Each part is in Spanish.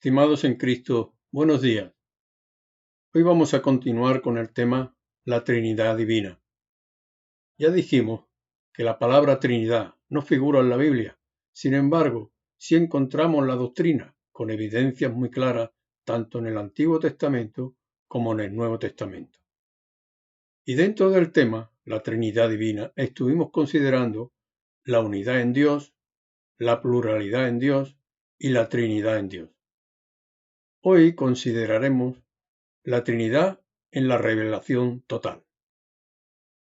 Estimados en Cristo, buenos días. Hoy vamos a continuar con el tema la Trinidad Divina. Ya dijimos que la palabra Trinidad no figura en la Biblia. Sin embargo, sí encontramos la doctrina con evidencias muy claras tanto en el Antiguo Testamento como en el Nuevo Testamento. Y dentro del tema, la Trinidad Divina, estuvimos considerando la unidad en Dios, la pluralidad en Dios y la Trinidad en Dios. Hoy consideraremos la Trinidad en la revelación total.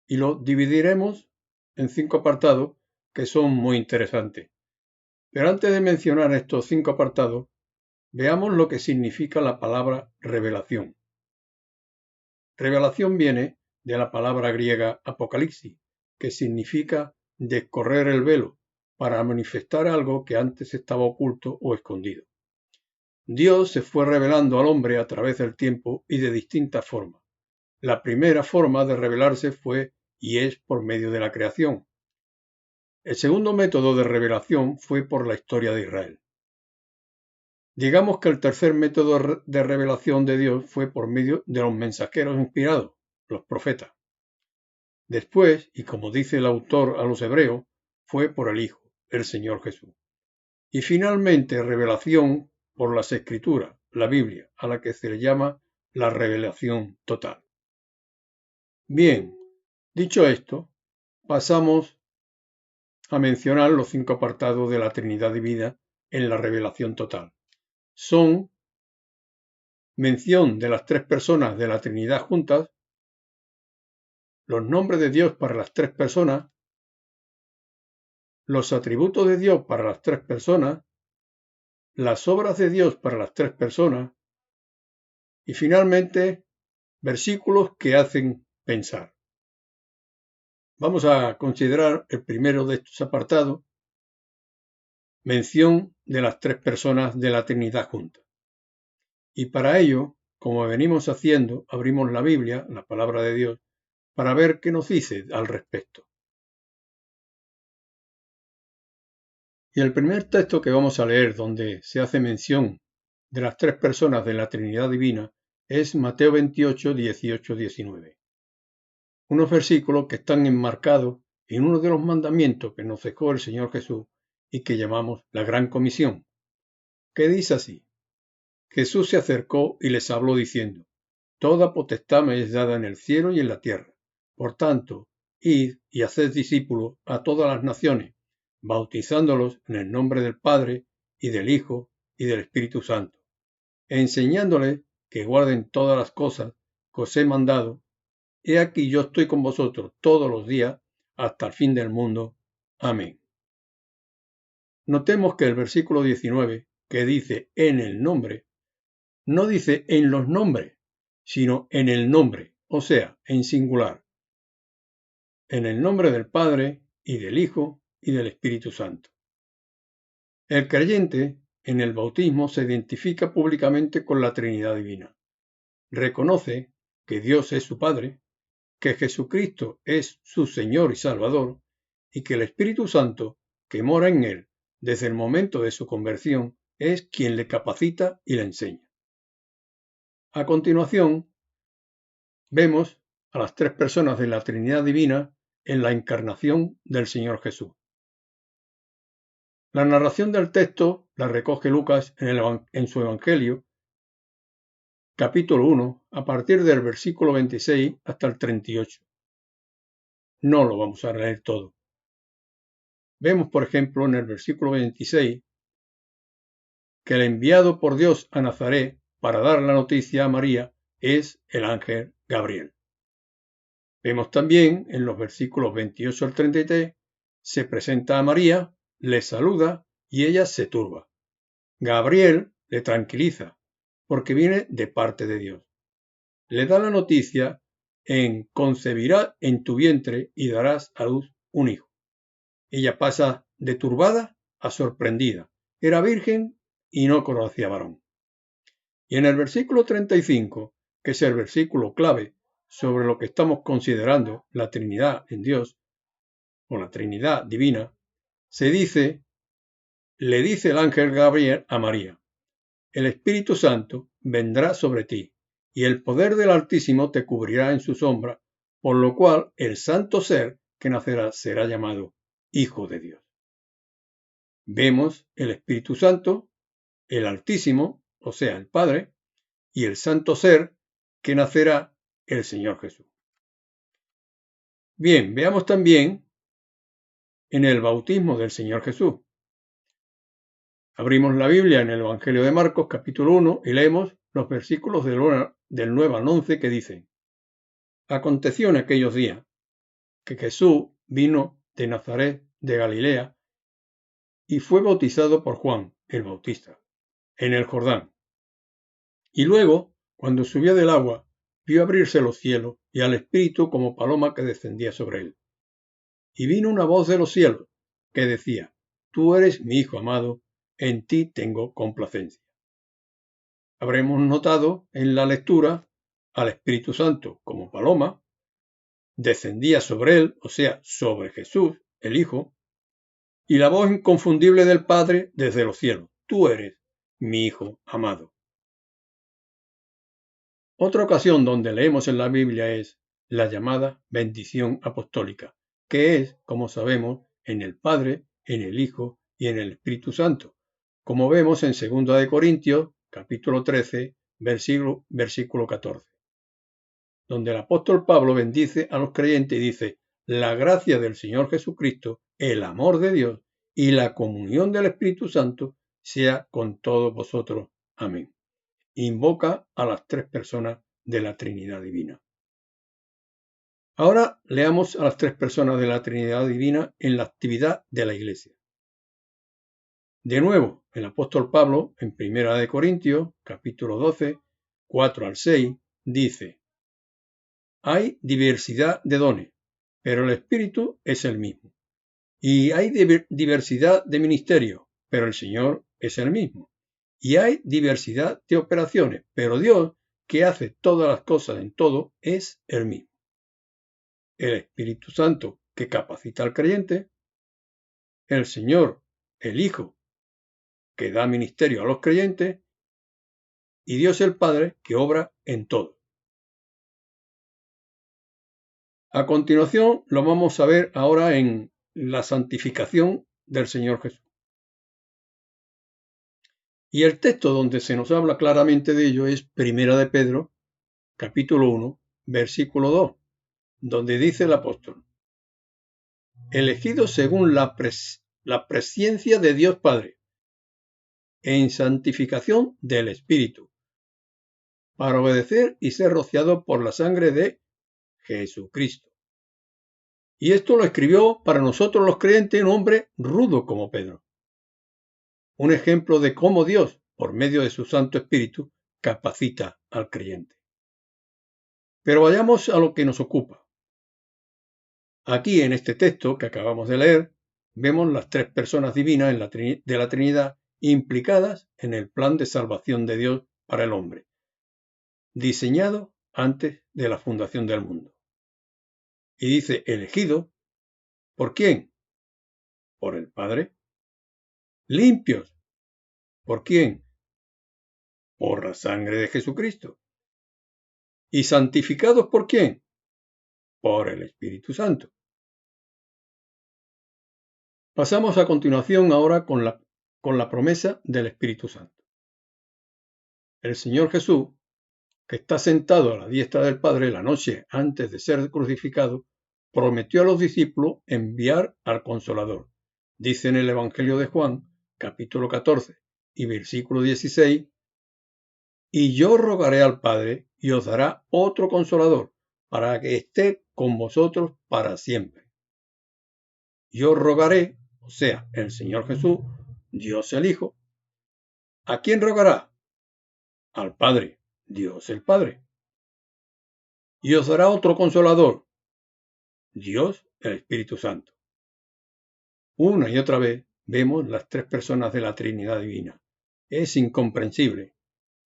Y lo dividiremos en 5 apartados que son muy interesantes. Pero antes de mencionar estos 5 apartados, veamos lo que significa la palabra revelación. Revelación viene de la palabra griega apocalipsis, que significa descorrer el velo para manifestar algo que antes estaba oculto o escondido. Dios se fue revelando al hombre a través del tiempo y de distintas formas. La primera forma de revelarse fue y es por medio de la creación. El segundo método de revelación fue por la historia de Israel. Digamos que el tercer método de revelación de Dios fue por medio de los mensajeros inspirados, los profetas. Después, y como dice el autor a los hebreos, fue por el Hijo, el Señor Jesús. Y finalmente, revelación por las Escrituras, la Biblia, a la que se le llama la revelación total. Bien, dicho esto, pasamos a mencionar los 5 apartados de la Trinidad Divina en la revelación total. Son mención de las 3 personas de la Trinidad juntas, los nombres de Dios para las 3 personas, los atributos de Dios para las 3 personas, las obras de Dios para las 3 personas y finalmente versículos que hacen pensar. Vamos a considerar el primero de estos apartados, mención de las 3 personas de la Trinidad juntas. Y para ello, como venimos haciendo, abrimos la Biblia, la palabra de Dios, para ver qué nos dice al respecto. Y el primer texto que vamos a leer donde se hace mención de las 3 personas de la Trinidad Divina es Mateo 28, 18, 19. Unos versículos que están enmarcados en uno de los mandamientos que nos dejó el Señor Jesús y que llamamos la Gran Comisión, que dice así: Jesús se acercó y les habló diciendo: Toda potestad me es dada en el cielo y en la tierra. Por tanto, id y haced discípulos a todas las naciones, bautizándolos en el nombre del Padre, y del Hijo, y del Espíritu Santo, enseñándoles que guarden todas las cosas que os he mandado. He aquí yo estoy con vosotros todos los días hasta el fin del mundo. Amén. Notemos que el versículo 19, que dice en el nombre, no dice en los nombres, sino en el nombre, o sea, en singular. En el nombre del Padre, y del Hijo, y del Espíritu Santo. El creyente, en el bautismo, se identifica públicamente con la Trinidad Divina. Reconoce que Dios es su Padre, que Jesucristo es su Señor y Salvador, y que el Espíritu Santo, que mora en él desde el momento de su conversión, es quien le capacita y le enseña. A continuación, vemos a las 3 personas de la Trinidad Divina en la encarnación del Señor Jesús. La narración del texto la recoge Lucas en su Evangelio, capítulo 1, a partir del versículo 26 hasta el 38. No lo vamos a leer todo. Vemos, por ejemplo, en el versículo 26, que el enviado por Dios a Nazaret para dar la noticia a María es el ángel Gabriel. Vemos también en los versículos 28 al 33, se presenta a María, le saluda y ella se turba. Gabriel le tranquiliza, porque viene de parte de Dios. Le da la noticia en concebirás en tu vientre y darás a luz un hijo. Ella pasa de turbada a sorprendida. Era virgen y no conocía varón. Y en el versículo 35, que es el versículo clave sobre lo que estamos considerando la Trinidad en Dios, o la Trinidad divina, se dice, le dice el ángel Gabriel a María: el Espíritu Santo vendrá sobre ti, y el poder del Altísimo te cubrirá en su sombra, por lo cual el santo ser que nacerá será llamado Hijo de Dios. Vemos el Espíritu Santo, el Altísimo, o sea, el Padre, y el santo ser que nacerá, el Señor Jesús. Bien, veamos también en el bautismo del Señor Jesús. Abrimos la Biblia en el Evangelio de Marcos, capítulo 1, y leemos los versículos del 9 al 11 que dicen: Aconteció en aquellos días que Jesús vino de Nazaret de Galilea y fue bautizado por Juan el Bautista en el Jordán. Y luego, cuando subía del agua, vio abrirse los cielos y al Espíritu como paloma que descendía sobre él. Y vino una voz de los cielos que decía: Tú eres mi Hijo amado, en ti tengo complacencia. Habremos notado en la lectura al Espíritu Santo como paloma, descendía sobre él, o sea, sobre Jesús, el Hijo, y la voz inconfundible del Padre desde los cielos: Tú eres mi Hijo amado. Otra ocasión donde leemos en la Biblia es la llamada bendición apostólica, que es, como sabemos, en el Padre, en el Hijo y en el Espíritu Santo, como vemos en 2 Corintios, capítulo 13, versículo 14, donde el apóstol Pablo bendice a los creyentes y dice: La gracia del Señor Jesucristo, el amor de Dios y la comunión del Espíritu Santo sea con todos vosotros. Amén. Invoca a las tres personas de la Trinidad Divina. Ahora leamos a las tres personas de la Trinidad Divina en la actividad de la Iglesia. De nuevo, el apóstol Pablo, en 1 Corintios, capítulo 12, 4 al 6, dice: Hay diversidad de dones, pero el Espíritu es el mismo. Y hay diversidad de ministerios, pero el Señor es el mismo. Y hay diversidad de operaciones, pero Dios, que hace todas las cosas en todo, es el mismo. El Espíritu Santo, que capacita al creyente, el Señor, el Hijo, que da ministerio a los creyentes, y Dios el Padre, que obra en todo. A continuación lo vamos a ver ahora en la santificación del Señor Jesús. Y el texto donde se nos habla claramente de ello es 1 de Pedro, capítulo 1, versículo 2, donde dice el apóstol: elegido según la presciencia de Dios Padre, en santificación del Espíritu, para obedecer y ser rociado por la sangre de Jesucristo. Y esto lo escribió para nosotros los creyentes un hombre rudo como Pedro. Un ejemplo de cómo Dios, por medio de su Santo Espíritu, capacita al creyente. Pero vayamos a lo que nos ocupa. Aquí en este texto que acabamos de leer, vemos las tres personas divinas de la Trinidad implicadas en el plan de salvación de Dios para el hombre, diseñado antes de la fundación del mundo. Y dice elegido, ¿por quién? Por el Padre. Limpios, ¿por quién? Por la sangre de Jesucristo. ¿Y santificados por quién? Por el Espíritu Santo. Pasamos a continuación ahora con la promesa del Espíritu Santo. El Señor Jesús, que está sentado a la diestra del Padre la noche antes de ser crucificado, prometió a los discípulos enviar al Consolador. Dice en el Evangelio de Juan, capítulo 14 y versículo 16, y yo rogaré al Padre y os dará otro Consolador, para que esté con vosotros para siempre. Yo rogaré, o sea, el Señor Jesús, Dios el Hijo. ¿A quién rogará? Al Padre, Dios el Padre. Y os dará otro Consolador, Dios el Espíritu Santo. Una y otra vez vemos las tres personas de la Trinidad Divina. Es incomprensible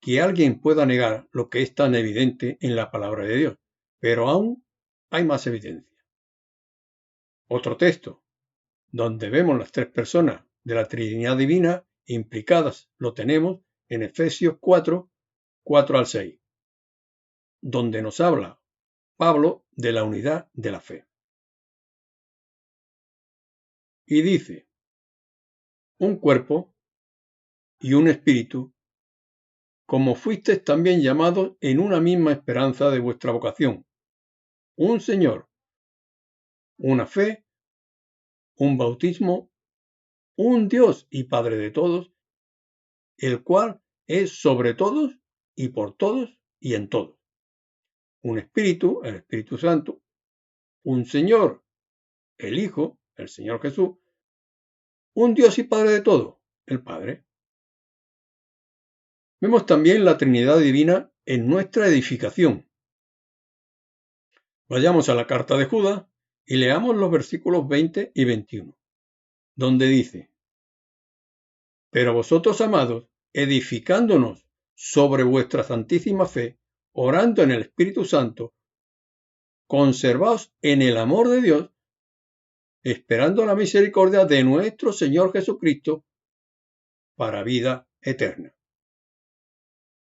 que alguien pueda negar lo que es tan evidente en la palabra de Dios, pero aún hay más evidencia. Otro texto, donde vemos las tres personas de la Trinidad Divina implicadas, lo tenemos en Efesios 4, 4 al 6, donde nos habla Pablo de la unidad de la fe. Y dice, un cuerpo y un espíritu, como fuisteis también llamados en una misma esperanza de vuestra vocación, un Señor, una fe, un bautismo, un Dios y Padre de todos, el cual es sobre todos y por todos y en todos. Un Espíritu, el Espíritu Santo, un Señor, el Hijo, el Señor Jesús, un Dios y Padre de todos, el Padre. Vemos también la Trinidad Divina en nuestra edificación. Vayamos a la carta de Judas y leamos los versículos 20 y 21, donde dice, pero vosotros, amados, edificándonos sobre vuestra santísima fe, orando en el Espíritu Santo, conservaos en el amor de Dios, esperando la misericordia de nuestro Señor Jesucristo para vida eterna.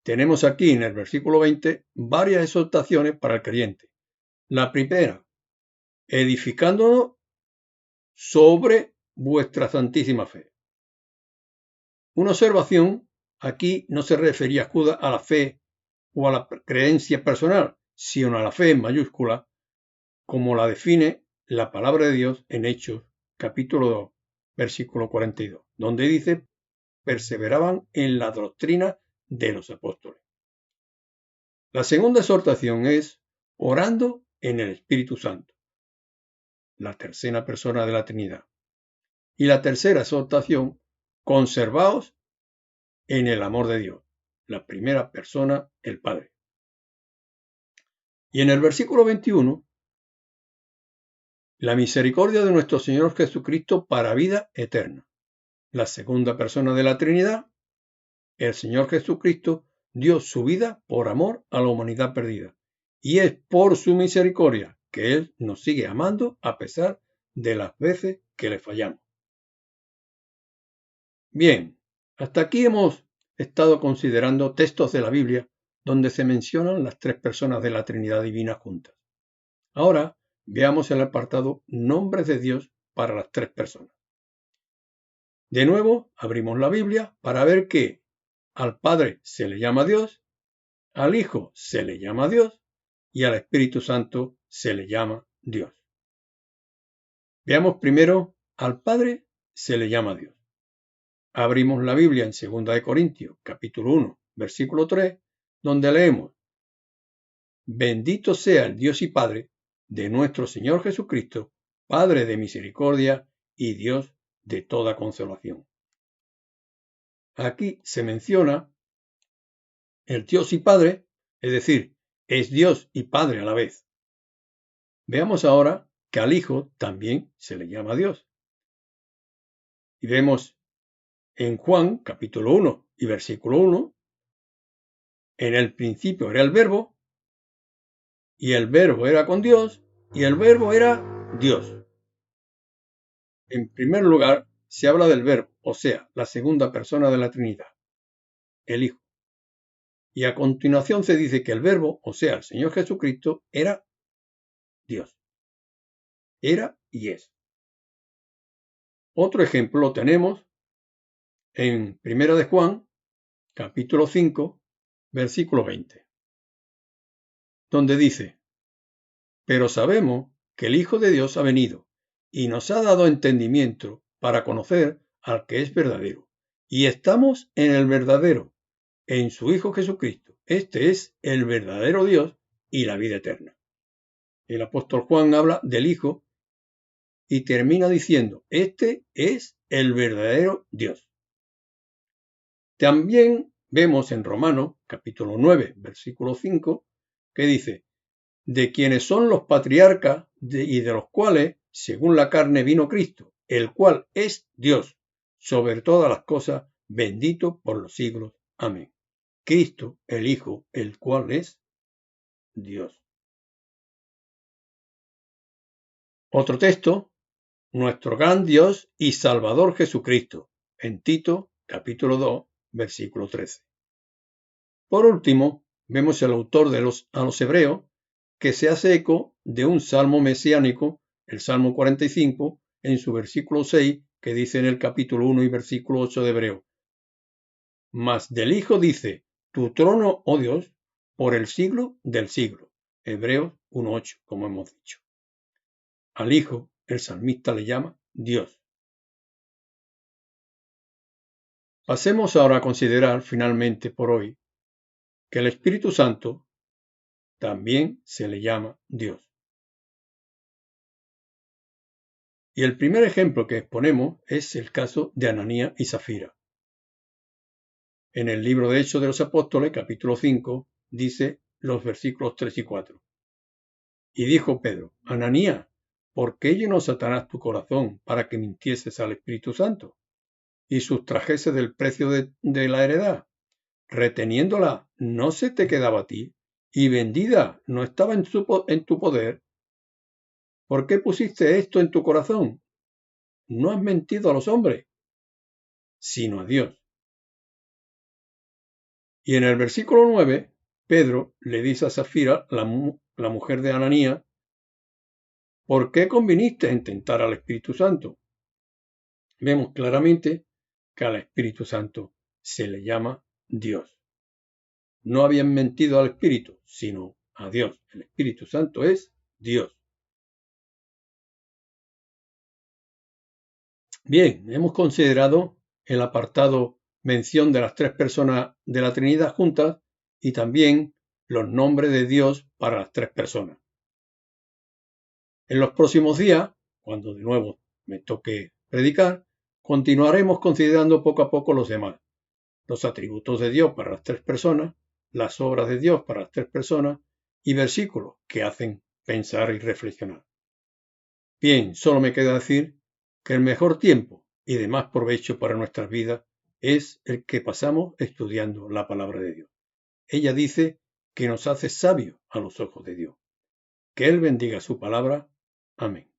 Tenemos aquí en el versículo 20 varias exhortaciones para el creyente. La primera, edificándonos sobre vuestra santísima fe. Una observación, aquí no se refería a Judas a la fe o a la creencia personal, sino a la fe en mayúscula, como la define la palabra de Dios en Hechos, capítulo 2, versículo 42, donde dice, perseveraban en la doctrina de los apóstoles. La segunda exhortación es orando en el Espíritu Santo, la tercera persona de la Trinidad. Y la tercera exhortación, conservaos en el amor de Dios, la primera persona, el Padre. Y en el versículo 21, la misericordia de nuestro Señor Jesucristo para vida eterna. La segunda persona de la Trinidad, el Señor Jesucristo, dio su vida por amor a la humanidad perdida. Y es por su misericordia que Él nos sigue amando a pesar de las veces que le fallamos. Bien, hasta aquí hemos estado considerando textos de la Biblia donde se mencionan las tres personas de la Trinidad Divina juntas. Ahora veamos el apartado Nombres de Dios para las tres personas. De nuevo, abrimos la Biblia para ver que al Padre se le llama Dios, al Hijo se le llama Dios y al Espíritu Santo se le llama Dios. Veamos primero, al Padre se le llama Dios. Abrimos la Biblia en 2 Corintios, capítulo 1, versículo 3, donde leemos, bendito sea el Dios y Padre de nuestro Señor Jesucristo, Padre de misericordia y Dios de toda consolación. Aquí se menciona el Dios y Padre, es decir, es Dios y Padre a la vez. Veamos ahora que al Hijo también se le llama Dios. Y vemos en Juan, capítulo 1 y versículo 1, en el principio era el Verbo, y el Verbo era con Dios, y el Verbo era Dios. En primer lugar, se habla del Verbo, o sea, la segunda persona de la Trinidad, el Hijo. Y a continuación se dice que el Verbo, o sea, el Señor Jesucristo, era Dios. Era y es. Otro ejemplo lo tenemos en 1 de Juan, capítulo 5, versículo 20, donde dice, pero sabemos que el Hijo de Dios ha venido y nos ha dado entendimiento para conocer al que es verdadero. Y estamos en el verdadero, en su Hijo Jesucristo. Este es el verdadero Dios y la vida eterna. El apóstol Juan habla del Hijo y termina diciendo, este es el verdadero Dios. También vemos en Romanos, capítulo 9, versículo 5, que dice, de quienes son los patriarcas y de los cuales, según la carne, vino Cristo, el cual es Dios, sobre todas las cosas, bendito por los siglos. Amén. Cristo, el Hijo, el cual es Dios. Otro texto, nuestro gran Dios y Salvador Jesucristo, en Tito, capítulo 2, versículo 13. Por último, vemos el autor a los Hebreos que se hace eco de un salmo mesiánico, el Salmo 45, en su versículo 6, que dice en el capítulo 1 y versículo 8 de Hebreo: Mas del Hijo dice, tu trono, oh Dios, por el siglo del siglo. Hebreos 1:8, como hemos dicho. Al Hijo, el salmista le llama Dios. Pasemos ahora a considerar finalmente por hoy que el Espíritu Santo también se le llama Dios. Y el primer ejemplo que exponemos es el caso de Ananías y Zafira. En el libro de Hechos de los Apóstoles, capítulo 5, dice los versículos 3 y 4. Y dijo Pedro: Ananías, ¿por qué llenó Satanás tu corazón para que mintieses al Espíritu Santo y sustrajeses del precio de la heredad? Reteniéndola, ¿no se te quedaba a ti? Y vendida, ¿no estaba en tu poder? ¿Por qué pusiste esto en tu corazón? No has mentido a los hombres, sino a Dios. Y en el versículo 9, Pedro le dice a Zafira, la mujer de Ananías: ¿por qué conviniste en tentar al Espíritu Santo? Vemos claramente que al Espíritu Santo se le llama Dios. No habían mentido al Espíritu, sino a Dios. El Espíritu Santo es Dios. Bien, hemos considerado el apartado mención de las tres personas de la Trinidad juntas y también los nombres de Dios para las tres personas. En los próximos días, cuando de nuevo me toque predicar, continuaremos considerando poco a poco los demás, los atributos de Dios para las tres personas, las obras de Dios para las tres personas y versículos que hacen pensar y reflexionar. Bien, solo me queda decir que el mejor tiempo y de más provecho para nuestras vidas es el que pasamos estudiando la palabra de Dios. Ella dice que nos hace sabios a los ojos de Dios. Que Él bendiga su palabra. Amén.